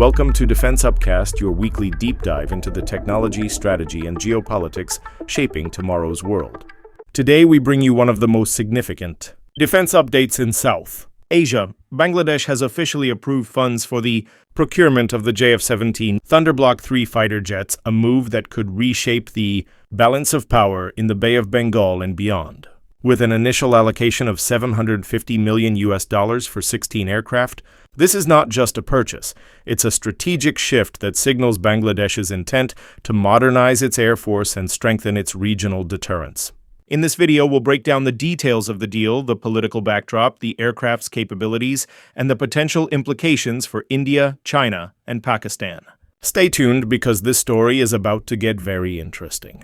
Welcome to Defense Upcast, your weekly deep dive into the technology, strategy, and geopolitics shaping tomorrow's world. Today, we bring you one of the most significant defense updates in South Asia. Bangladesh has officially approved funds for the procurement of the JF-17 Thunder Block 3 fighter jets, a move that could reshape the balance of power in the Bay of Bengal and beyond. With an initial allocation of $750 million for 16 aircraft, this is not just a purchase, it's a strategic shift that signals Bangladesh's intent to modernize its air force and strengthen its regional deterrence. In this video, we'll break down the details of the deal, the political backdrop, the aircraft's capabilities, and the potential implications for India, China, and Pakistan. Stay tuned because this story is about to get very interesting.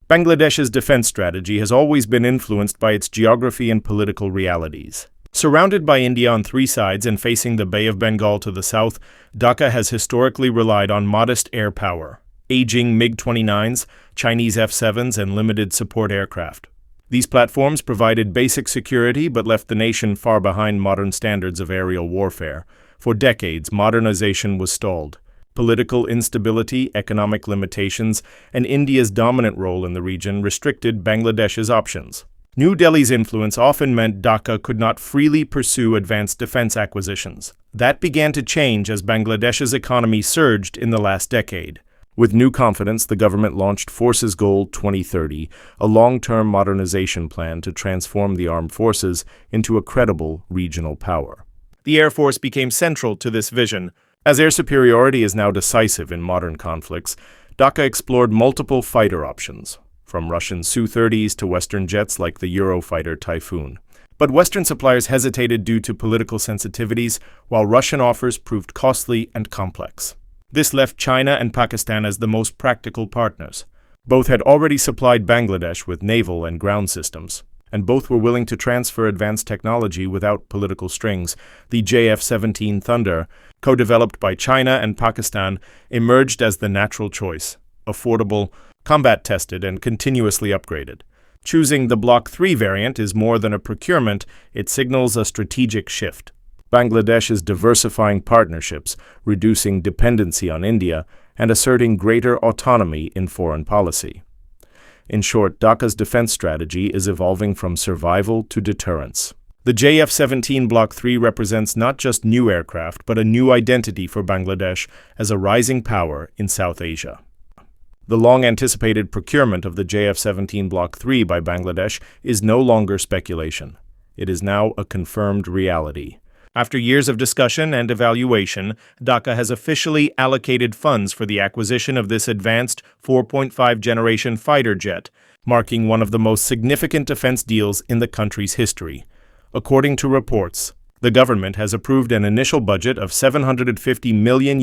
Bangladesh's defense strategy has always been influenced by its geography and political realities. Surrounded by India on three sides and facing the Bay of Bengal to the south, Dhaka has historically relied on modest air power, aging MiG-29s, Chinese F-7s, and limited support aircraft. These platforms provided basic security but left the nation far behind modern standards of aerial warfare. For decades, modernization was stalled. Political instability, economic limitations, and India's dominant role in the region restricted Bangladesh's options. New Delhi's influence often meant Dhaka could not freely pursue advanced defense acquisitions. That began to change as Bangladesh's economy surged in the last decade. With new confidence, the government launched Forces Goal 2030, a long-term modernization plan to transform the armed forces into a credible regional power. The Air Force became central to this vision. As air superiority is now decisive in modern conflicts, Dhaka explored multiple fighter options, from Russian Su-30s to Western jets like the Eurofighter Typhoon. But Western suppliers hesitated due to political sensitivities, while Russian offers proved costly and complex. This left China and Pakistan as the most practical partners. Both had already supplied Bangladesh with naval and ground systems, and both were willing to transfer advanced technology without political strings. The JF-17 Thunder, co-developed by China and Pakistan, emerged as the natural choice, affordable, combat-tested, and continuously upgraded. Choosing the Block 3 variant is more than a procurement, it signals a strategic shift. Bangladesh is diversifying partnerships, reducing dependency on India, and asserting greater autonomy in foreign policy. In short, Dhaka's defense strategy is evolving from survival to deterrence. The JF-17 Block 3 represents not just new aircraft, but a new identity for Bangladesh as a rising power in South Asia. The long-anticipated procurement of the JF-17 Block 3 by Bangladesh is no longer speculation. It is now a confirmed reality. After years of discussion and evaluation, Dhaka has officially allocated funds for the acquisition of this advanced 4.5-generation fighter jet, marking one of the most significant defense deals in the country's history. According to reports, the government has approved an initial budget of $750 million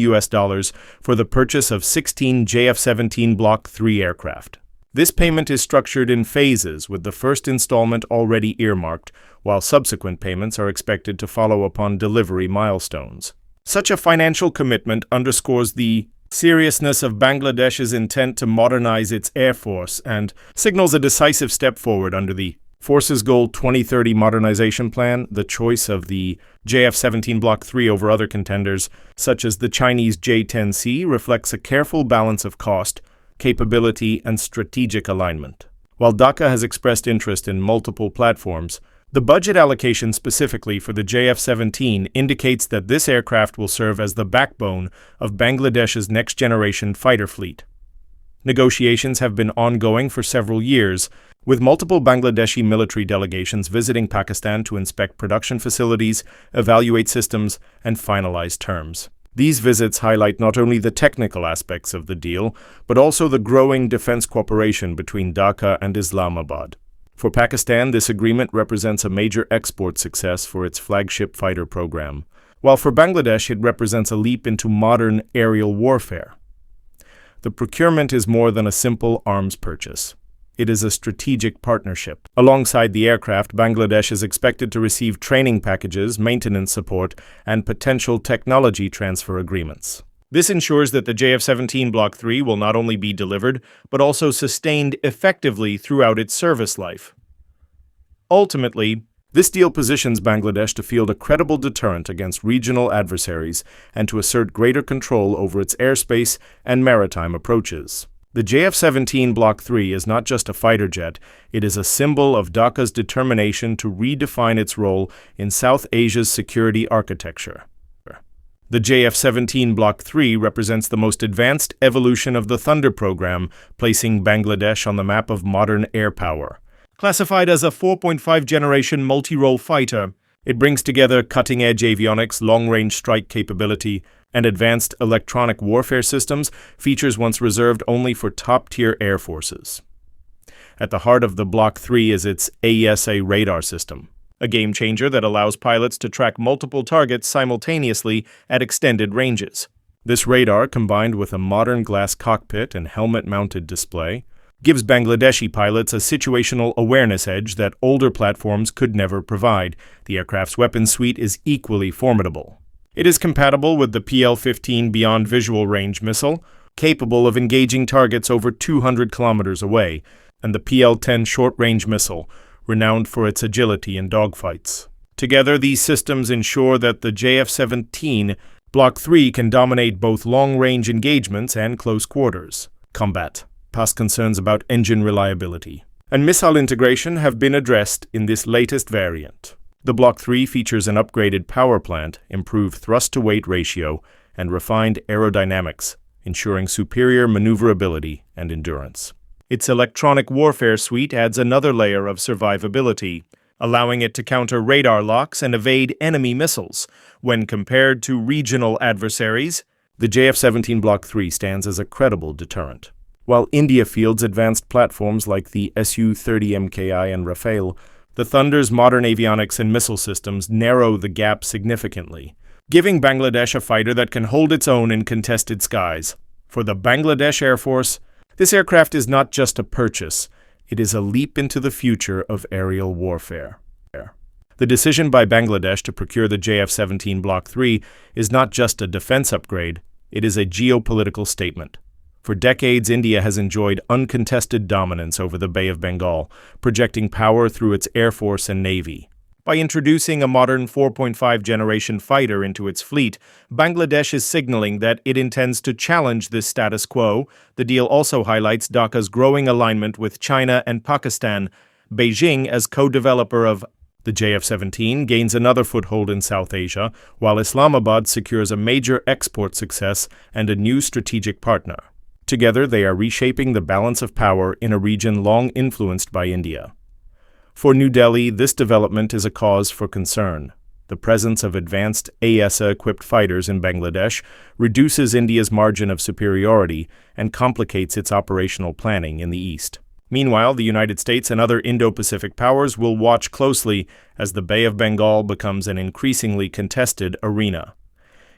for the purchase of 16 JF-17 Block 3 aircraft. This payment is structured in phases, with the first installment already earmarked, while subsequent payments are expected to follow upon delivery milestones. Such a financial commitment underscores the seriousness of Bangladesh's intent to modernize its air force and signals a decisive step forward under the Forces Goal 2030 modernization plan. The choice of the JF-17 Block 3 over other contenders, such as the Chinese J-10C, reflects a careful balance of cost, capability, and strategic alignment. While Dhaka has expressed interest in multiple platforms, the budget allocation specifically for the JF-17 indicates that this aircraft will serve as the backbone of Bangladesh's next-generation fighter fleet. Negotiations have been ongoing for several years, with multiple Bangladeshi military delegations visiting Pakistan to inspect production facilities, evaluate systems, and finalize terms. These visits highlight not only the technical aspects of the deal, but also the growing defense cooperation between Dhaka and Islamabad. For Pakistan, this agreement represents a major export success for its flagship fighter program, while for Bangladesh it represents a leap into modern aerial warfare. The procurement is more than a simple arms purchase. It is a strategic partnership. Alongside the aircraft, Bangladesh is expected to receive training packages, maintenance support, and potential technology transfer agreements. This ensures that the JF-17 Block 3 will not only be delivered, but also sustained effectively throughout its service life. Ultimately, This deal positions Bangladesh to field a credible deterrent against regional adversaries and to assert greater control over its airspace and maritime approaches. The JF-17 Block 3 is not just a fighter jet, it is a symbol of Dhaka's determination to redefine its role in South Asia's security architecture. The JF-17 Block 3 represents the most advanced evolution of the Thunder program, placing Bangladesh on the map of modern air power. Classified as a 4.5-generation multi-role fighter, it brings together cutting-edge avionics, long-range strike capability, and advanced electronic warfare systems, features once reserved only for top-tier air forces. At the heart of the Block 3 is its AESA radar system, a game-changer that allows pilots to track multiple targets simultaneously at extended ranges. This radar, combined with a modern glass cockpit and helmet-mounted display, gives Bangladeshi pilots a situational awareness edge that older platforms could never provide. The aircraft's weapons suite is equally formidable. It is compatible with the PL-15 Beyond Visual Range missile, capable of engaging targets over 200 kilometers away, and the PL-10 Short-Range missile, renowned for its agility in dogfights. Together, these systems ensure that the JF-17 Block 3 can dominate both long-range engagements and close quarters combat. Past concerns about engine reliability and missile integration have been addressed in this latest variant. The Block 3 features an upgraded power plant, improved thrust-to-weight ratio, and refined aerodynamics, ensuring superior maneuverability and endurance. Its electronic warfare suite adds another layer of survivability, allowing it to counter radar locks and evade enemy missiles. When compared to regional adversaries, the JF-17 Block 3 stands as a credible deterrent. While India fields advanced platforms like the Su-30 MKI and Rafale, the Thunder's modern avionics and missile systems narrow the gap significantly, giving Bangladesh a fighter that can hold its own in contested skies. For the Bangladesh Air Force, this aircraft is not just a purchase, it is a leap into the future of aerial warfare. The decision by Bangladesh to procure the JF-17 Block 3 is not just a defense upgrade, it is a geopolitical statement. For decades, India has enjoyed uncontested dominance over the Bay of Bengal, projecting power through its air force and navy. By introducing a modern 4.5-generation fighter into its fleet, Bangladesh is signaling that it intends to challenge this status quo. The deal also highlights Dhaka's growing alignment with China and Pakistan. Beijing, as co-developer of the JF-17, gains another foothold in South Asia, while Islamabad secures a major export success and a new strategic partner. Together, they are reshaping the balance of power in a region long influenced by India. For New Delhi, this development is a cause for concern. The presence of advanced AESA-equipped fighters in Bangladesh reduces India's margin of superiority and complicates its operational planning in the east. Meanwhile, the United States and other Indo-Pacific powers will watch closely as the Bay of Bengal becomes an increasingly contested arena.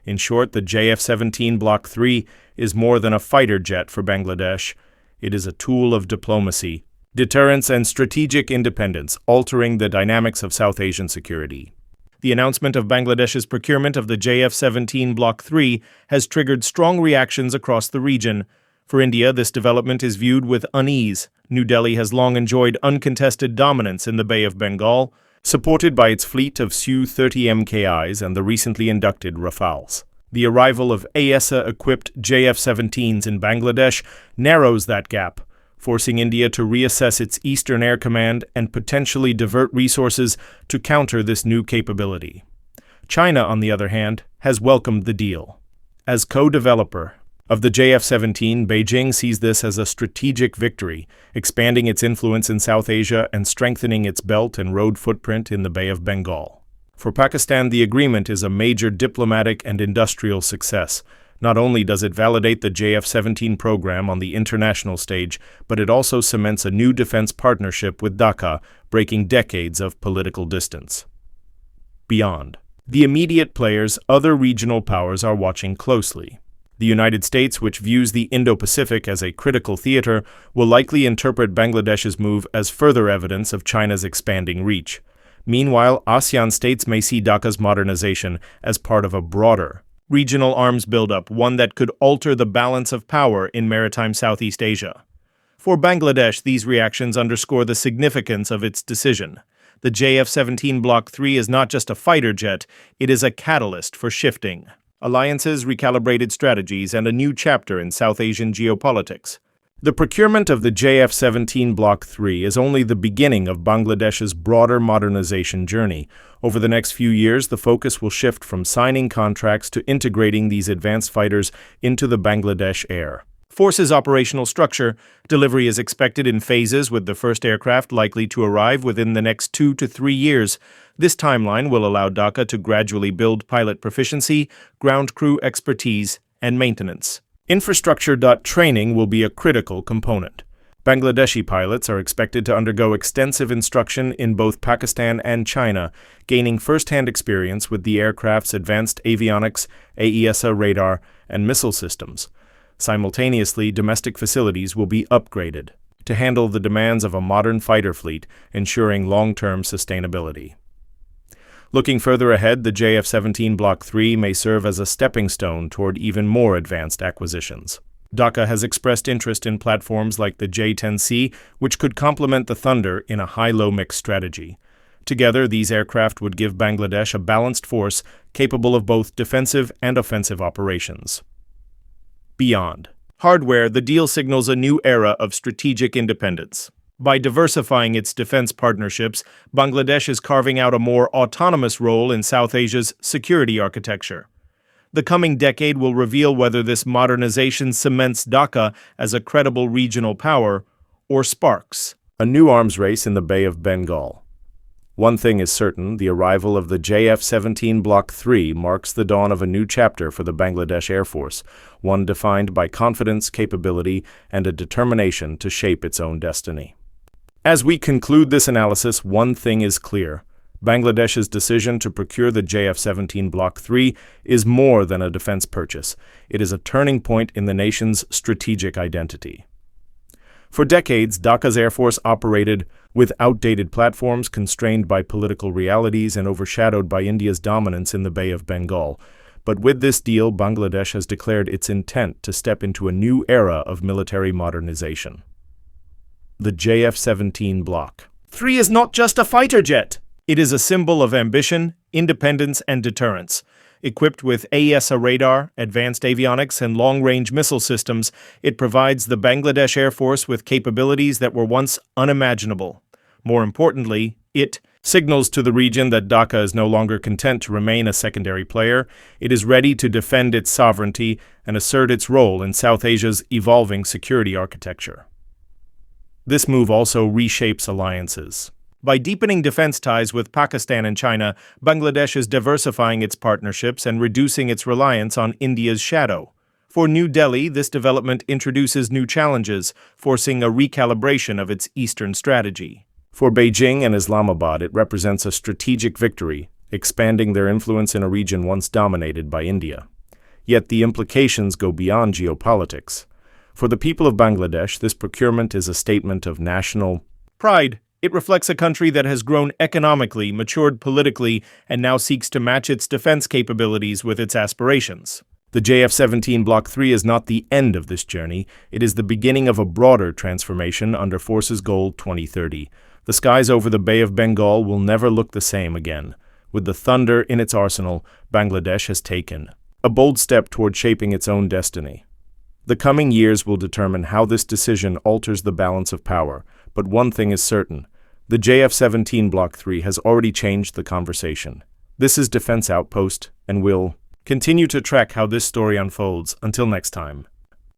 In short, the JF-17 Block 3 is more than a fighter jet for Bangladesh. It is a tool of diplomacy, deterrence, and strategic independence, altering the dynamics of South Asian security. The announcement of Bangladesh's procurement of the JF-17 Block 3 has triggered strong reactions across the region. For India, this development is viewed with unease. New Delhi has long enjoyed uncontested dominance in the Bay of Bengal, supported by its fleet of Su-30 MKIs and the recently inducted Rafales. The arrival of AESA-equipped JF-17s in Bangladesh narrows that gap, forcing India to reassess its Eastern Air Command and potentially divert resources to counter this new capability. China, on the other hand, has welcomed the deal. As co-developer of the JF-17, Beijing sees this as a strategic victory, expanding its influence in South Asia and strengthening its belt and road footprint in the Bay of Bengal. For Pakistan, the agreement is a major diplomatic and industrial success. Not only does it validate the JF-17 program on the international stage, but it also cements a new defense partnership with Dhaka, breaking decades of political distance. Beyond the immediate players, other regional powers are watching closely. The United States, which views the Indo-Pacific as a critical theater, will likely interpret Bangladesh's move as further evidence of China's expanding reach. Meanwhile, ASEAN states may see Dhaka's modernization as part of a broader regional arms buildup, one that could alter the balance of power in maritime Southeast Asia. For Bangladesh, these reactions underscore the significance of its decision. The JF-17 Block 3 is not just a fighter jet, it is a catalyst for shifting alliances, recalibrated strategies, and a new chapter in South Asian geopolitics. The procurement of the JF-17 Block 3 is only the beginning of Bangladesh's broader modernization journey. Over the next few years, the focus will shift from signing contracts to integrating these advanced fighters into the Bangladesh Air Force's operational structure. Delivery is expected in phases, with the first aircraft likely to arrive within the next 2 to 3 years. This timeline will allow Dhaka to gradually build pilot proficiency, ground crew expertise, and maintenance. Infrastructure. Training will be a critical component. Bangladeshi pilots are expected to undergo extensive instruction in both Pakistan and China, gaining first-hand experience with the aircraft's advanced avionics, AESA radar, and missile systems. Simultaneously, domestic facilities will be upgraded to handle the demands of a modern fighter fleet, ensuring long-term sustainability. Looking further ahead, the JF-17 Block 3 may serve as a stepping stone toward even more advanced acquisitions. Dhaka has expressed interest in platforms like the J-10C, which could complement the Thunder in a high-low mix strategy. Together, these aircraft would give Bangladesh a balanced force capable of both defensive and offensive operations. Beyond hardware, the deal signals a new era of strategic independence. By diversifying its defense partnerships, Bangladesh is carving out a more autonomous role in South Asia's security architecture. The coming decade will reveal whether this modernization cements Dhaka as a credible regional power or sparks a new arms race in the Bay of Bengal. One thing is certain, the arrival of the JF-17 Block 3 marks the dawn of a new chapter for the Bangladesh Air Force, one defined by confidence, capability, and a determination to shape its own destiny. As we conclude this analysis, one thing is clear. Bangladesh's decision to procure the JF-17 Block 3 is more than a defense purchase. It is a turning point in the nation's strategic identity. For decades, Dhaka's Air Force operated with outdated platforms constrained by political realities and overshadowed by India's dominance in the Bay of Bengal. But with this deal, Bangladesh has declared its intent to step into a new era of military modernization. The JF-17 Block 3 is not just a fighter jet. It is a symbol of ambition, independence, and deterrence. Equipped with AESA radar, advanced avionics, and long-range missile systems, it provides the Bangladesh Air Force with capabilities that were once unimaginable. More importantly, it signals to the region that Dhaka is no longer content to remain a secondary player. It is ready to defend its sovereignty and assert its role in South Asia's evolving security architecture. This move also reshapes alliances. By deepening defense ties with Pakistan and China, Bangladesh is diversifying its partnerships and reducing its reliance on India's shadow. For New Delhi, this development introduces new challenges, forcing a recalibration of its eastern strategy. For Beijing and Islamabad, it represents a strategic victory, expanding their influence in a region once dominated by India. Yet the implications go beyond geopolitics. For the people of Bangladesh, this procurement is a statement of national pride. It reflects a country that has grown economically, matured politically, and now seeks to match its defense capabilities with its aspirations. The JF-17 Block 3 is not the end of this journey. It is the beginning of a broader transformation under Force's Goal 2030. The skies over the Bay of Bengal will never look the same again. With the Thunder in its arsenal, Bangladesh has taken a bold step toward shaping its own destiny. The coming years will determine how this decision alters the balance of power, but one thing is certain. The JF-17 Block 3 has already changed the conversation. This is Defense Outpost, and we'll continue to track how this story unfolds. Until next time.